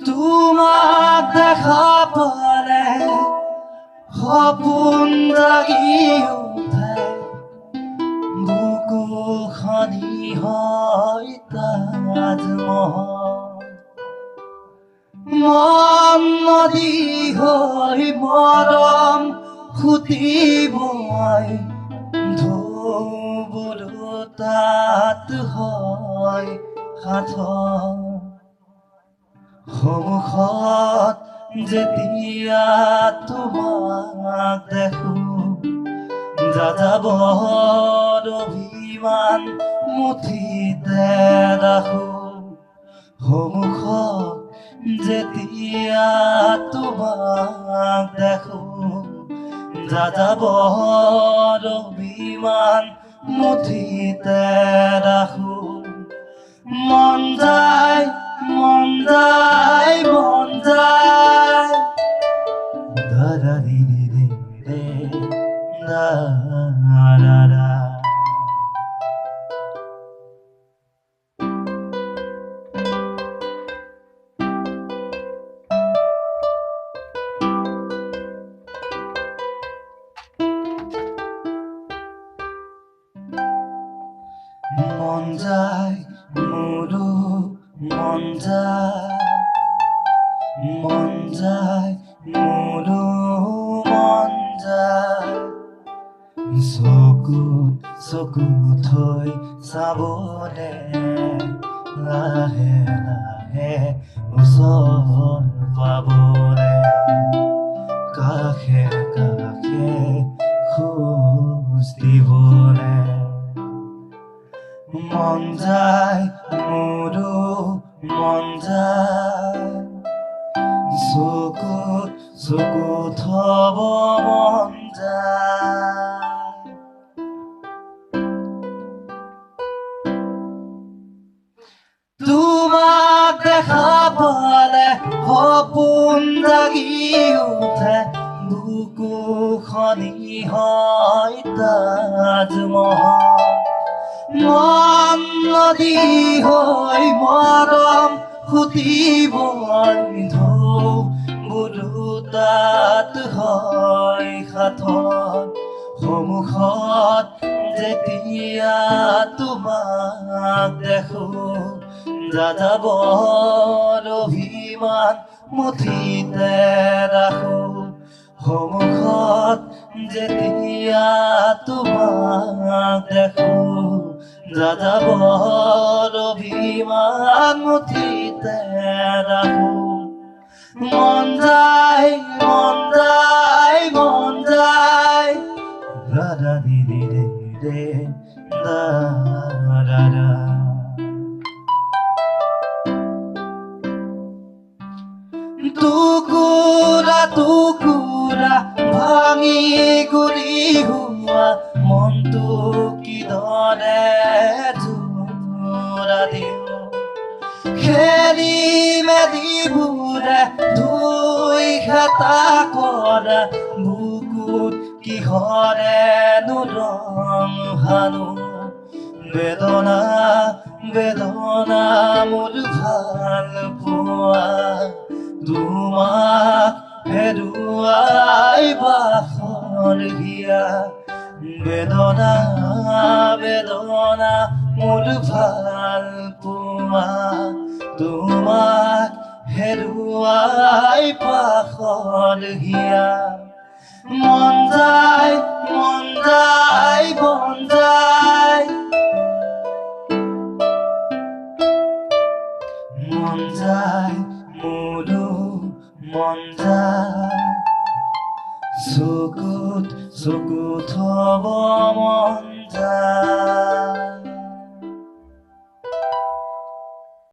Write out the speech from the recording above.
তোমাক দেখা পালে সপোন জাগি উঠে বুকু খনি হয় তাজমহল মন নদী হৈ মৰম ফুটিব ধুবুৰু তাত হয় সাধন সন্মুখত যেতিয়া তোমাক দেখো যাযাবৰ অভিমান মুঠিতে ৰাখো সন্মুখত যেতিয়া তোমাক দেখো যাযাবৰ অভিমান মুঠিতে ৰাখো মন যায় মন যায় মন যায় দাদা দিদি ৰে ৰে দা দা দা মন যায় মোৰো মন যায় মোৰো মন যায় চকু থৈ চাবলে লাহে লাহে ওচৰ পাবলে কাষে কাষে খোজ দিবলে মন যায় মোৰো মন যায় চকু থব মন যায় তোমাক দেখা পালে সপোন জাগি উঠে বুকু খনি হয় তাজমহল মন নদী হৈ মৰম ফুটিব ধুবুৰু তাত হয় সাধন সন্মুখত যেতিয়া তোমাক দেখো যাযাবৰ অভিমান মুঠিতে ৰাখো সন্মুখত যেতিয়া তোমাক দেখো যাযাবৰ অভিমান মুঠিতে ৰাখো মন যায় মন যায় মন যায় দাদা দিদি ৰে ৰে দা দা দা টুকুৰা টুকুৰা ভাঙি গুৰি হোৱা মনটো কিদৰে জোৰা দিওঁ খেলি মেলিবোৰে ধুই খেতা কৰা বুকুত কিহৰেনো ৰং সানো বেদনা বেদনা মোৰ ভাল পোৱা তোমাক হেৰুৱাই বাখৰ হিয়া বেদনা বেদনা মোৰ ভাল পোৱা তোমাক হেৰুৱাই বাখৰ হিয়া মন যায় মন যায় মন যায় মন যায় মোৰো মন যায় চকুত থব মন